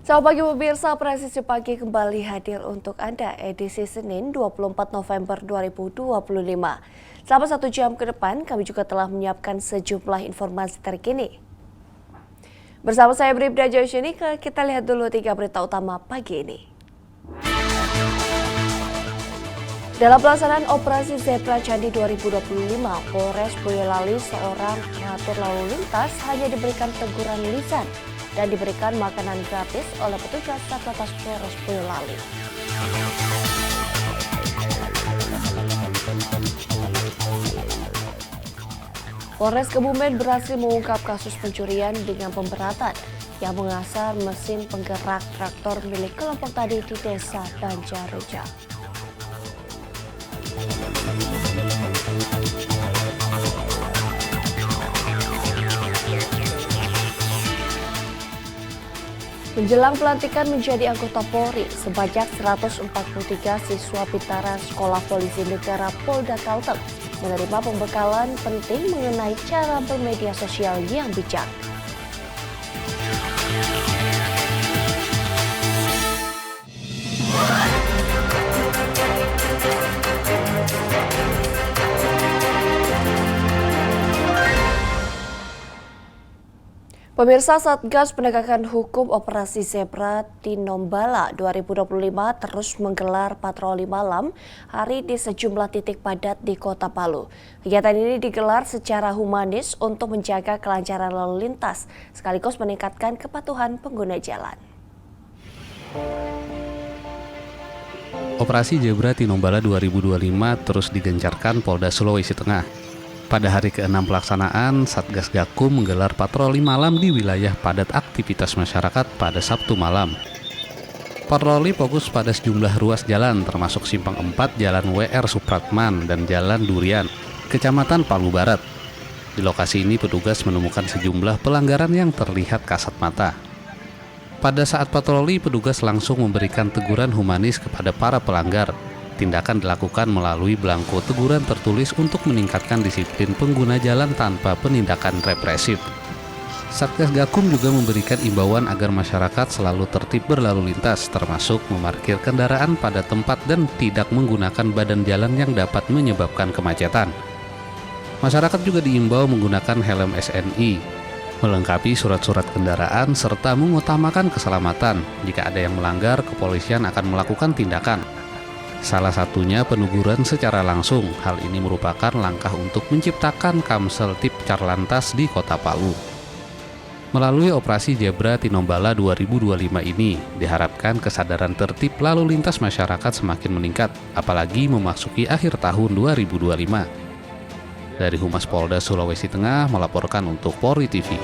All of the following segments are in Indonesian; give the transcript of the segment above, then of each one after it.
Selamat pagi pemirsa, Presisi Pagi kembali hadir untuk Anda edisi Senin 24 November 2025. Selama 1 jam ke depan, kami juga telah menyiapkan sejumlah informasi terkini. Bersama saya Bribda Joshini, kita lihat dulu 3 berita utama pagi ini. Dalam pelaksanaan Operasi Zebra Candi 2025, Polres Boyolali seorang pengatur lalu lintas hanya diberikan teguran lisan dan diberikan makanan gratis oleh petugas Satlantas Polres Boyolali. Polres Kebumen berhasil mengungkap kasus pencurian dengan pemberatan yang mengasar mesin penggerak traktor milik kelompok tani di Desa Banjarreja. Menjelang pelantikan menjadi anggota Polri, sebanyak 143 siswa Bintara Sekolah Polisi Negara Polda Kalteng menerima pembekalan penting mengenai cara bermedia sosial yang bijak. Pemirsa, Satgas Penegakan Hukum Operasi Zebra Tinombala 2025 terus menggelar patroli malam hari di sejumlah titik padat di Kota Palu. Kegiatan ini digelar secara humanis untuk menjaga kelancaran lalu lintas, sekaligus meningkatkan kepatuhan pengguna jalan. Operasi Zebra Tinombala 2025 terus digencarkan Polda Sulawesi Tengah. Pada hari ke-6 pelaksanaan, Satgas Gakum menggelar patroli malam di wilayah padat aktivitas masyarakat pada Sabtu malam. Patroli fokus pada sejumlah ruas jalan termasuk Simpang 4, Jalan WR Supratman, dan Jalan Durian, Kecamatan Palu Barat. Di lokasi ini petugas menemukan sejumlah pelanggaran yang terlihat kasat mata. Pada saat patroli, petugas langsung memberikan teguran humanis kepada para pelanggar. Tindakan dilakukan melalui belangko teguran tertulis untuk meningkatkan disiplin pengguna jalan tanpa penindakan represif. Satgas Gakum juga memberikan imbauan agar masyarakat selalu tertib berlalu lintas, termasuk memarkir kendaraan pada tempat dan tidak menggunakan badan jalan yang dapat menyebabkan kemacetan. Masyarakat juga diimbau menggunakan helm SNI, melengkapi surat-surat kendaraan, serta mengutamakan keselamatan. Jika ada yang melanggar, kepolisian akan melakukan tindakan. Salah satunya peneguran secara langsung. Hal ini merupakan langkah untuk menciptakan Kamsel Tip Carlantas di Kota Palu. Melalui operasi Zebra Tinombala 2025 ini, diharapkan kesadaran tertib lalu lintas masyarakat semakin meningkat, apalagi memasuki akhir tahun 2025. Dari Humas Polda Sulawesi Tengah melaporkan untuk Polri TV.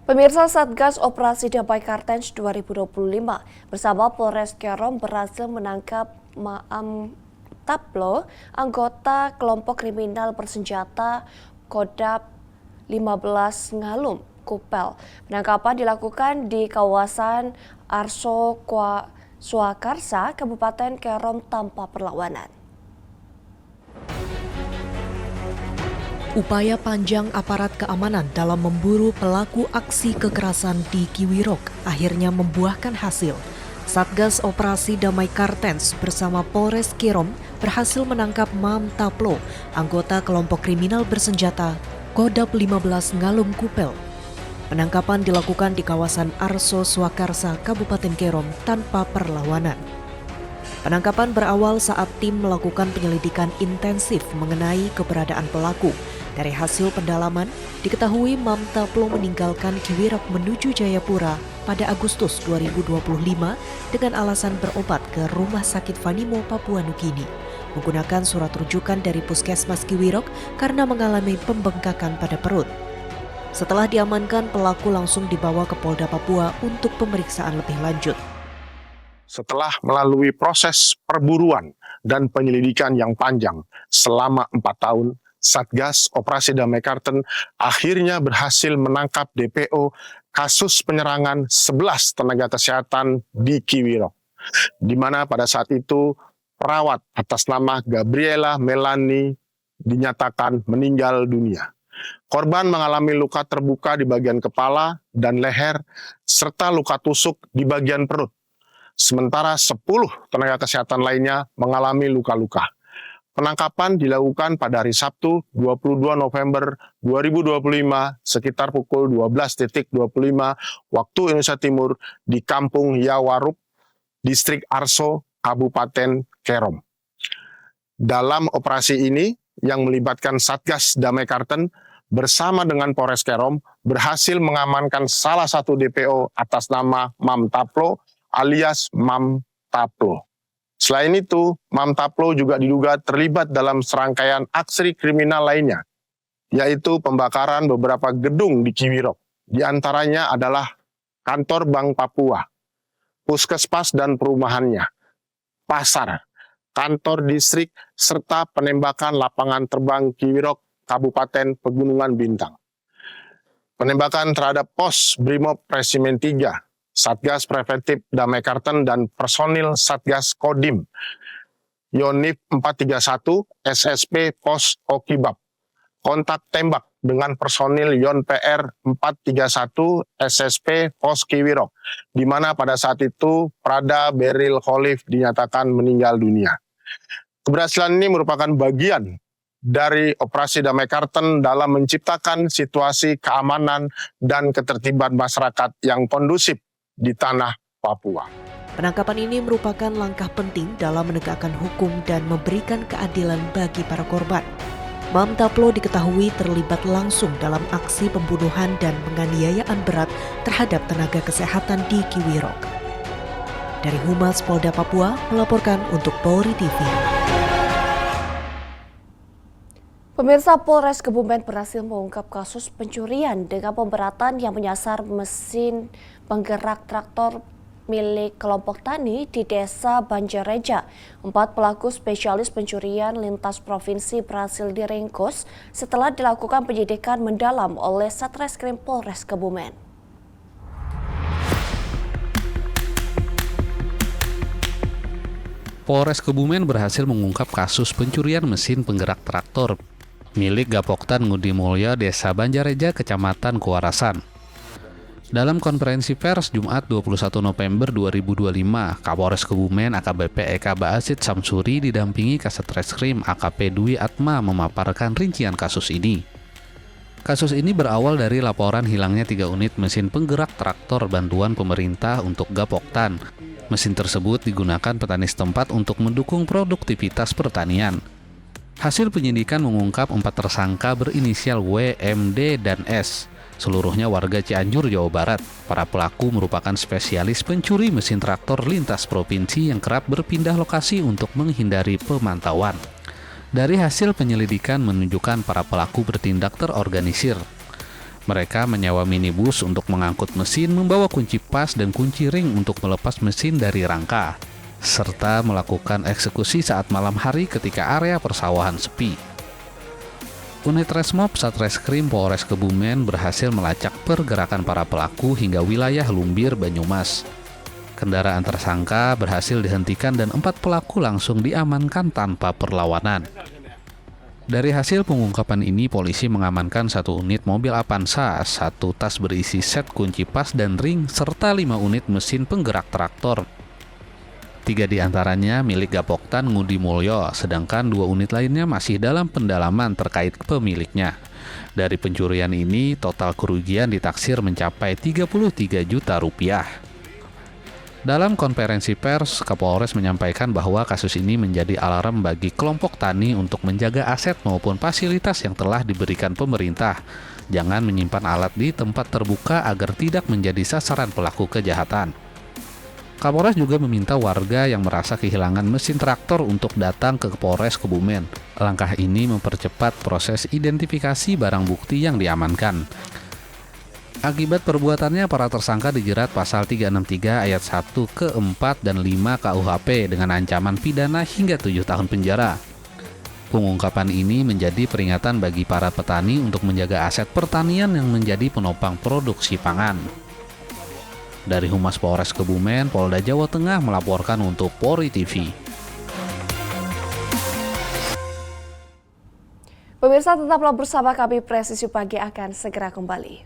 Pemirsa, Satgas Operasi Damai Kartens 2025 bersama Polres Kerom berhasil menangkap Maam Taplo, anggota kelompok kriminal bersenjata Kodap 15 Ngalum, Kupel. Penangkapan dilakukan di kawasan Arso Swakarsa, Kabupaten Kerom tanpa perlawanan. Upaya panjang aparat keamanan dalam memburu pelaku aksi kekerasan di Kiwirok akhirnya membuahkan hasil. Satgas Operasi Damai Kartens bersama Polres Kerom berhasil menangkap Maam Taplo, anggota kelompok kriminal bersenjata Kodap 15 Ngalum Kupel. Penangkapan dilakukan di kawasan Arso Swakarsa, Kabupaten Kerom tanpa perlawanan. Penangkapan berawal saat tim melakukan penyelidikan intensif mengenai keberadaan pelaku. Dari hasil pendalaman, diketahui Maam Taplo meninggalkan Kiwirok menuju Jayapura pada Agustus 2025 dengan alasan berobat ke Rumah Sakit Vanimo, Papua Nugini, menggunakan surat rujukan dari Puskesmas Kiwirok karena mengalami pembengkakan pada perut. Setelah diamankan, pelaku langsung dibawa ke Polda Papua untuk pemeriksaan lebih lanjut. Setelah melalui proses perburuan dan penyelidikan yang panjang selama 4 tahun, Satgas Operasi Damai Kartens akhirnya berhasil menangkap DPO kasus penyerangan 11 tenaga kesehatan di Kiwirok, di mana pada saat itu perawat atas nama Gabriela Melani dinyatakan meninggal dunia. Korban mengalami luka terbuka di bagian kepala dan leher, serta luka tusuk di bagian perut. Sementara 10 tenaga kesehatan lainnya mengalami luka-luka. Penangkapan dilakukan pada hari Sabtu 22 November 2025 sekitar pukul 12.25 waktu Indonesia Timur di Kampung Yawarup, Distrik Arso, Kabupaten Kerom. Dalam operasi ini yang melibatkan Satgas Damai Karten bersama dengan Polres Kerom berhasil mengamankan salah satu DPO atas nama Mam Taplo alias Mam Taplo. Selain itu, Mam Taplo juga diduga terlibat dalam serangkaian aksi kriminal lainnya, yaitu pembakaran beberapa gedung di Kiwirok. Di antaranya adalah kantor Bank Papua, puskesmas dan perumahannya, pasar, kantor distrik, serta penembakan lapangan terbang Kiwirok, Kabupaten Pegunungan Bintang. Penembakan terhadap pos Brimob Resimen 3, Satgas Preventif Damai Karten dan personil Satgas Kodim, Yonif 431, SSP Pos Okibab. Kontak tembak dengan personil Yon PR 431 SSP Pos Kiwirok, di mana pada saat itu Prada Beril Khalif dinyatakan meninggal dunia. Keberhasilan ini merupakan bagian dari operasi Damai Karten dalam menciptakan situasi keamanan dan ketertiban masyarakat yang kondusif di tanah Papua. Penangkapan ini merupakan langkah penting dalam menegakkan hukum dan memberikan keadilan bagi para korban. Mam Taplo diketahui terlibat langsung dalam aksi pembunuhan dan penganiayaan berat terhadap tenaga kesehatan di Kiwirok. Dari Humas Polda Papua melaporkan untuk Polri TV. Pemirsa, Polres Kebumen berhasil mengungkap kasus pencurian dengan pemberatan yang menyasar mesin penggerak traktor milik kelompok tani di Desa Banjareja. 4 pelaku spesialis pencurian lintas provinsi berhasil diringkus setelah dilakukan penyidikan mendalam oleh Satreskrim Polres Kebumen. Polres Kebumen berhasil mengungkap kasus pencurian mesin penggerak traktor milik Gapoktan Ngudi Mulya, Desa Banjareja, Kecamatan Kuarasan. Dalam konferensi pers Jumat 21 November 2025, Kapolres Kebumen AKBP Eka Baasit Samsuri didampingi Kasatreskrim AKP Dwi Atma memaparkan rincian kasus ini. Kasus ini berawal dari laporan hilangnya 3 unit mesin penggerak traktor bantuan pemerintah untuk Gapoktan. Mesin tersebut digunakan petani setempat untuk mendukung produktivitas pertanian. Hasil penyidikan mengungkap 4 tersangka berinisial W, M, D, dan S. Seluruhnya warga Cianjur, Jawa Barat. Para pelaku merupakan spesialis pencuri mesin traktor lintas provinsi yang kerap berpindah lokasi untuk menghindari pemantauan. Dari hasil penyelidikan menunjukkan para pelaku bertindak terorganisir. Mereka menyewa minibus untuk mengangkut mesin, membawa kunci pas dan kunci ring untuk melepas mesin dari rangka, serta melakukan eksekusi saat malam hari ketika area persawahan sepi. Unit Resmob Satreskrim Polres Kebumen berhasil melacak pergerakan para pelaku hingga wilayah Lumbir, Banyumas. Kendaraan tersangka berhasil dihentikan dan 4 pelaku langsung diamankan tanpa perlawanan. Dari hasil pengungkapan ini, polisi mengamankan 1 unit mobil Avanza, 1 tas berisi set kunci pas dan ring, serta 5 unit mesin penggerak traktor. 3 diantaranya milik Gapoktan Ngudi Mulyo, sedangkan 2 unit lainnya masih dalam pendalaman terkait pemiliknya. Dari pencurian ini, total kerugian ditaksir mencapai 33 juta rupiah. Dalam konferensi pers, Kapolres menyampaikan bahwa kasus ini menjadi alarm bagi kelompok tani untuk menjaga aset maupun fasilitas yang telah diberikan pemerintah. Jangan menyimpan alat di tempat terbuka agar tidak menjadi sasaran pelaku kejahatan. Kapolres juga meminta warga yang merasa kehilangan mesin traktor untuk datang ke Polres Kebumen. Langkah ini mempercepat proses identifikasi barang bukti yang diamankan. Akibat perbuatannya, para tersangka dijerat pasal 363 ayat 1 ke 4 dan 5 KUHP dengan ancaman pidana hingga 7 tahun penjara. Pengungkapan ini menjadi peringatan bagi para petani untuk menjaga aset pertanian yang menjadi penopang produksi pangan. Dari Humas Polres Kebumen, Polda Jawa Tengah melaporkan untuk Polri TV. Pemirsa tetaplah bersama kami, Presisi Pagi akan segera kembali.